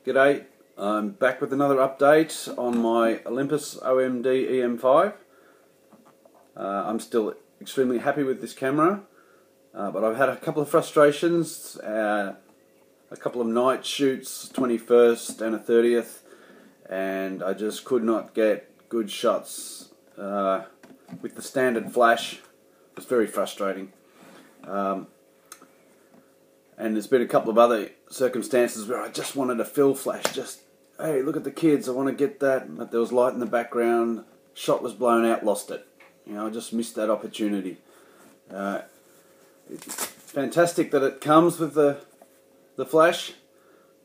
G'day, I'm back with another update on my Olympus OMD E-M5. I'm still extremely happy with this camera, but I've had a couple of frustrations, a couple of night shoots, 21st and a 30th, and I just could not get good shots with the standard flash. It was very frustrating. And there's been a couple of other circumstances where I just wanted a fill flash, just, hey, look at the kids, I want to get that, but there was light in the background, shot was blown out, lost it. You know, I just missed that opportunity. It's fantastic that it comes with the flash,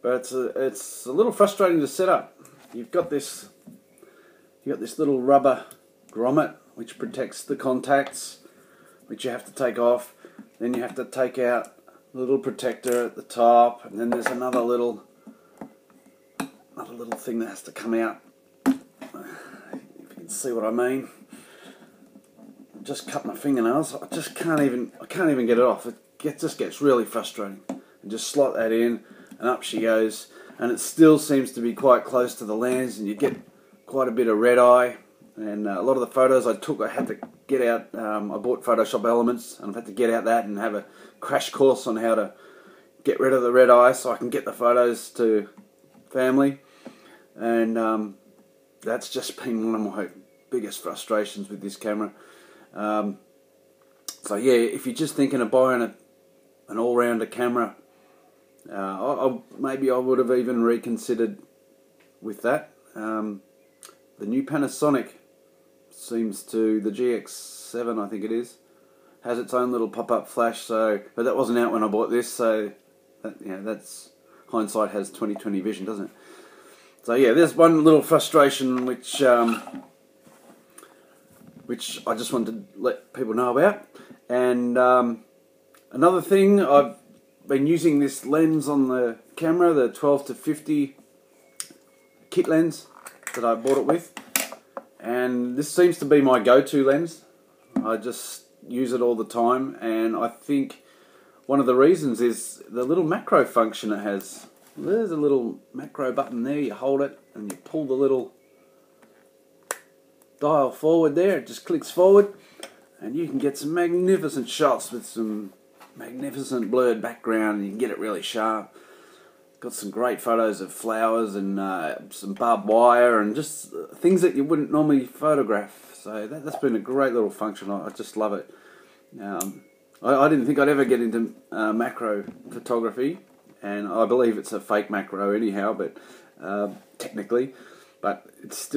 but it's a little frustrating to set up. You've got this little rubber grommet which protects the contacts, which you have to take off. Then you have to take out little protector at the top, and then there's another little thing that has to come out. If you can see what I mean. Just cut my fingernails. I can't even get it off. It just gets really frustrating. And just slot that in, and up she goes. And it still seems to be quite close to the lens, and you get quite a bit of red eye. And a lot of the photos I took, I had to get out. I bought Photoshop Elements, and I've had to get out that and have a crash course on how to get rid of the red eye so I can get the photos to family. And that's just been one of my biggest frustrations with this camera. So yeah, if you're just thinking of buying an all-rounder camera, maybe I would have even reconsidered with that. The new Panasonic seems to, the GX7 I think it is, has its own little pop-up flash, but that wasn't out when I bought this, so that's hindsight has 20/20 vision, doesn't it? So yeah, there's one little frustration which I just wanted to let people know about. And another thing, I've been using this lens on the camera, the 12-50 kit lens that I bought it with, and this seems to be my go-to lens. I just use it all the time, and I think one of the reasons is the little macro function it has. There's a little macro button there, you hold it and you pull the little dial forward there, it just clicks forward, and you can get some magnificent shots with some magnificent blurred background, and you can get it really sharp. Got some great photos of flowers and some barbed wire and just things that you wouldn't normally photograph. So that's been a great little function. I just love it. I didn't think I'd ever get into macro photography, and I believe it's a fake macro anyhow, but technically, but it's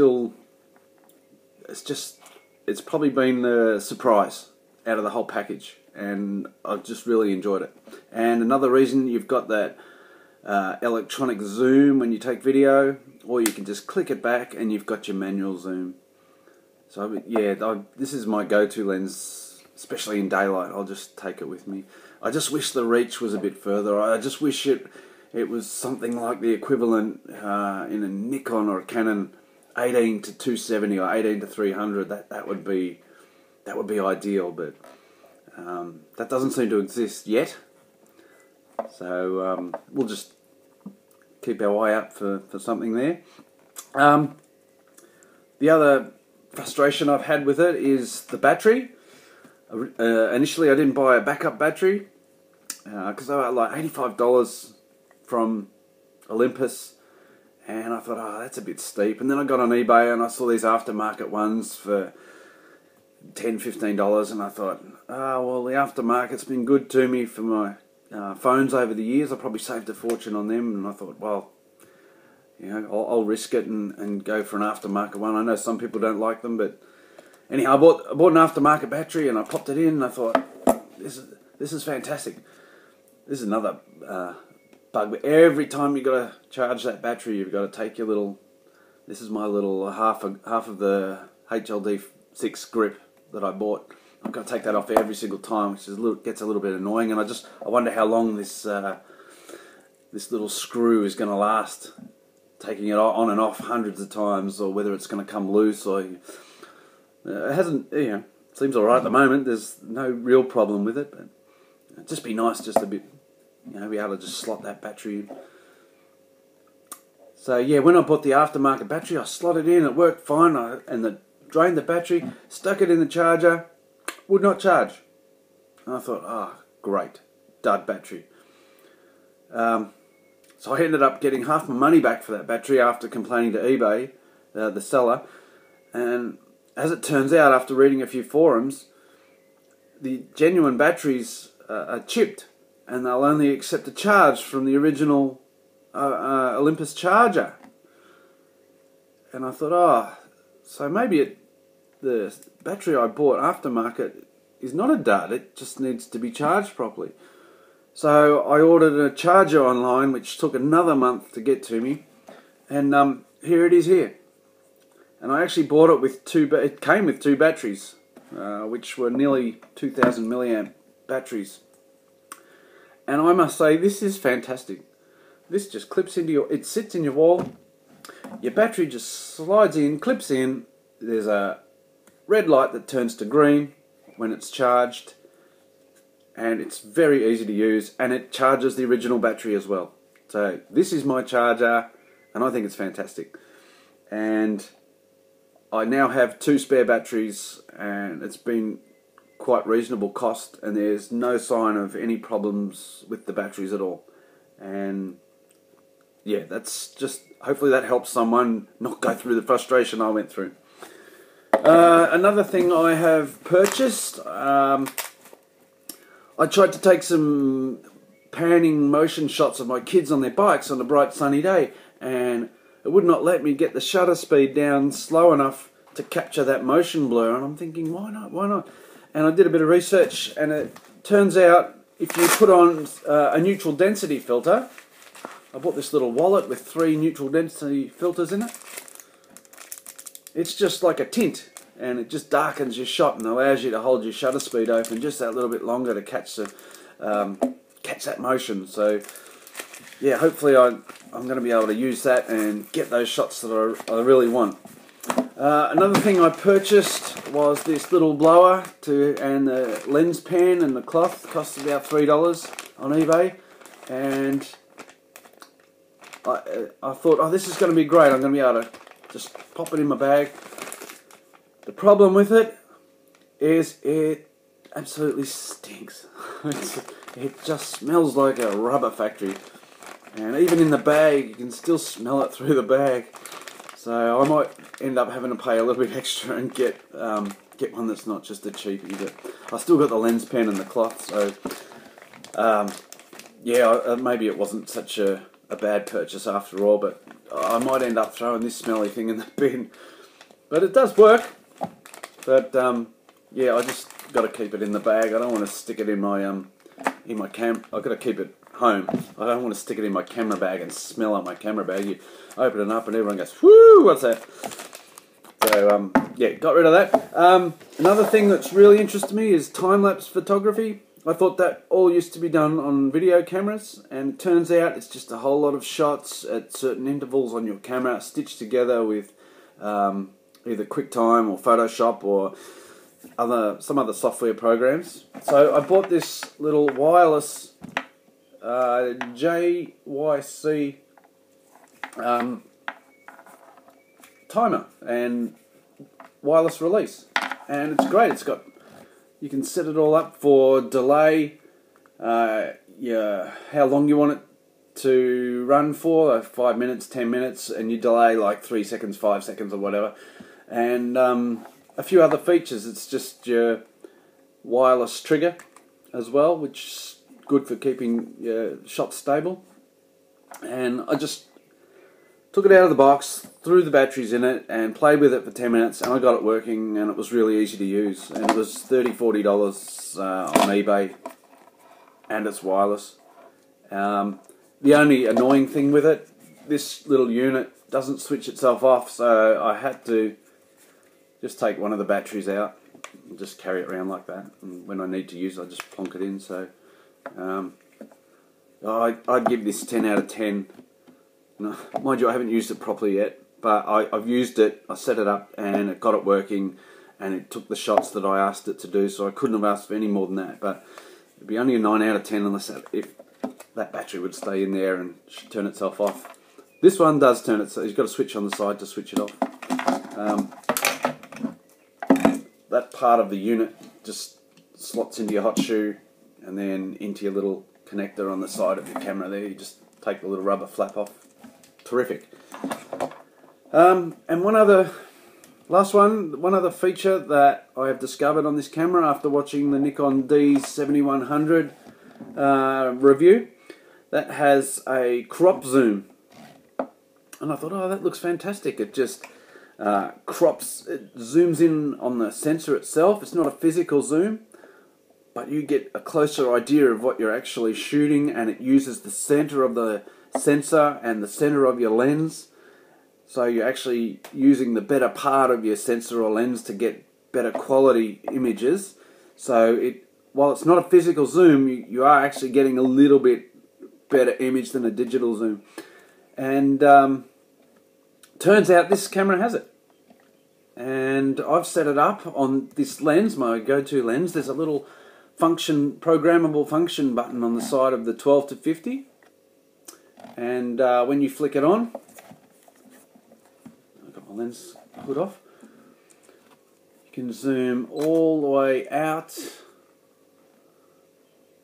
probably been the surprise out of the whole package, and I've just really enjoyed it. And another reason, you've got that electronic zoom when you take video, or you can just click it back and you've got your manual zoom. So yeah, this is my go-to lens, especially in daylight. I'll just take it with me. I just wish the reach was a bit further. I just wish it was something like the equivalent in a Nikon or a Canon 18-270 or 18-300. That would be ideal, but that doesn't seem to exist yet. So we'll just keep our eye out for something there. The other frustration I've had with it is the battery. Initially I didn't buy a backup battery because they were like $85 from Olympus, and I thought, oh, that's a bit steep. And then I got on eBay and I saw these aftermarket ones for $10-15, and I thought, oh, well, the aftermarket's been good to me for my phones over the years. I probably saved a fortune on them, and I thought, well, you know, I'll risk it and go for an aftermarket one. I know some people don't like them, but anyhow, I bought an aftermarket battery and I popped it in, and I thought, this is fantastic. This is another bug. But every time you got to charge that battery, you've got to take your little. This is my little half of the HLD6 grip that I bought. I've got to take that off every single time, which gets a little bit annoying, and I wonder how long this little screw is going to last, taking it on and off hundreds of times, or whether it's going to come loose. Or it hasn't, seems all right at the moment. There's no real problem with it, but it'd just be nice, just a bit, be able to just slot that battery in. So yeah, when I bought the aftermarket battery, I slotted in, it worked fine, drained the battery, stuck it in the charger, would not charge. And I thought, ah, great, dud battery. So I ended up getting half my money back for that battery after complaining to eBay, the seller. And as it turns out, after reading a few forums, the genuine batteries are chipped, and they'll only accept a charge from the original Olympus charger. And I thought, oh, so maybe the battery I bought aftermarket is not a dud, it just needs to be charged properly. So I ordered a charger online, which took another month to get to me, and here it is here. And I actually bought it with it came with two batteries, which were nearly 2,000 milliamp batteries. And I must say, this is fantastic. This just clips into it sits in your wall, your battery just slides in, clips in, there's a red light that turns to green when it's charged, and it's very easy to use, and it charges the original battery as well. So this is my charger, and I think it's fantastic. And I now have two spare batteries, and it's been quite reasonable cost, and there's no sign of any problems with the batteries at all. And yeah, that's just, hopefully that helps someone not go through the frustration I went through. Another thing I have purchased, I tried to take some panning motion shots of my kids on their bikes on a bright sunny day, and it would not let me get the shutter speed down slow enough to capture that motion blur. And I'm thinking, why not? And I did a bit of research, and it turns out if you put on a neutral density filter, I bought this little wallet with 3 neutral density filters in it. It's just like a tint, and it just darkens your shot and allows you to hold your shutter speed open just that little bit longer to catch that motion. So yeah, hopefully I'm going to be able to use that and get those shots that I really want. Another thing I purchased was this little blower and the lens pen and the cloth. Cost about $3 on eBay, and I thought, oh, this is going to be great. I'm going to be able to just pop it in my bag. The problem with it is it absolutely stinks. It just smells like a rubber factory, and even in the bag you can still smell it through the bag. So I might end up having to pay a little bit extra and get one that's not just a cheapie. But I still got the lens pen and the cloth, so yeah, maybe it wasn't such a bad purchase after all. But I might end up throwing this smelly thing in the bin. But it does work. But yeah, I just got to keep it in the bag. I don't want to stick it in my cam. I've got to keep it home. I don't want to stick it in my camera bag and smell out my camera bag. You open it up and everyone goes, "Whoo, what's that?" So yeah, got rid of that. Another thing that's really interested me is time-lapse photography. I thought that all used to be done on video cameras, and it turns out it's just a whole lot of shots at certain intervals on your camera stitched together with either QuickTime or Photoshop or some other software programs. So I bought this little wireless JYC timer and wireless release, and it's great. It's got, you can set it all up for delay, yeah, how long you want it to run for, like 5 minutes, 10 minutes, and you delay like 3 seconds, 5 seconds or whatever, and a few other features. It's just your wireless trigger as well, which is good for keeping your shots stable. And I just took it out of the box, threw the batteries in it, and played with it for 10 minutes, and I got it working, and it was really easy to use. And it was $30, $40 on eBay, and it's wireless. The only annoying thing with it, this little unit doesn't switch itself off, so I had to just take one of the batteries out and just carry it around like that. And when I need to use it, I just plonk it in. So I'd give this 10 out of 10. No, mind you, I haven't used it properly yet, but I've used it, I set it up, and it got it working, and it took the shots that I asked it to do, so I couldn't have asked for any more than that. But it'd be only a 9 out of 10 unless if that battery would stay in there and turn itself off. This one does turn it, so you've got a switch on the side to switch it off. That part of the unit just slots into your hot shoe and then into your little connector on the side of your camera there. You just take the little rubber flap off. Terrific. And one other feature that I have discovered on this camera after watching the Nikon D7100 review, that has a crop zoom. And I thought, oh, that looks fantastic. It just crops, it zooms in on the sensor itself. It's not a physical zoom, but you get a closer idea of what you're actually shooting, and it uses the center of the sensor and the center of your lens. So you're actually using the better part of your sensor or lens to get better quality images. So while it's not a physical zoom, you are actually getting a little bit better image than a digital zoom. And turns out this camera has it. And I've set it up on this lens, my go-to lens. There's a little programmable function button on the side of the 12 to 50. And when you flick it on, I've got my lens hood off, you can zoom all the way out.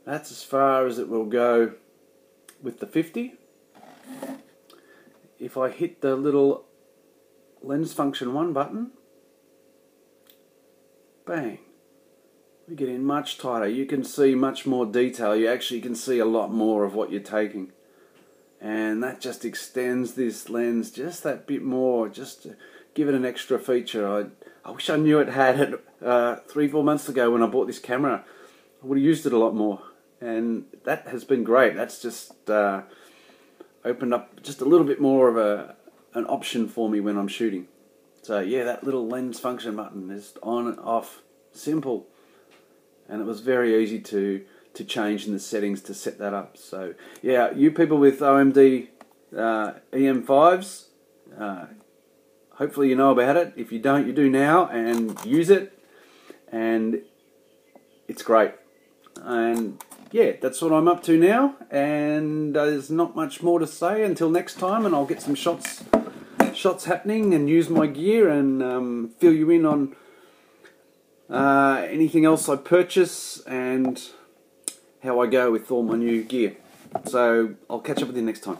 That's as far as it will go with the 50. If I hit the little lens function 1 button, bang, we get in much tighter. You can see much more detail. You actually can see a lot more of what you're taking. And that just extends this lens just that bit more, just to give it an extra feature. I wish I knew it had it 3-4 months ago when I bought this camera. I would have used it a lot more. And that has been great. That's just opened up just a little bit more of an option for me when I'm shooting. So yeah, that little lens function button is on and off, simple, and it was very easy to change in the settings to set that up. So yeah, you people with OMD E-M5s, hopefully you know about it. If you don't, you do now, and use it, and it's great. And yeah, that's what I'm up to now, and there's not much more to say until next time, and I'll get some shots happening and use my gear and fill you in on anything else I purchase and how I go with all my new gear. So I'll catch up with you next time.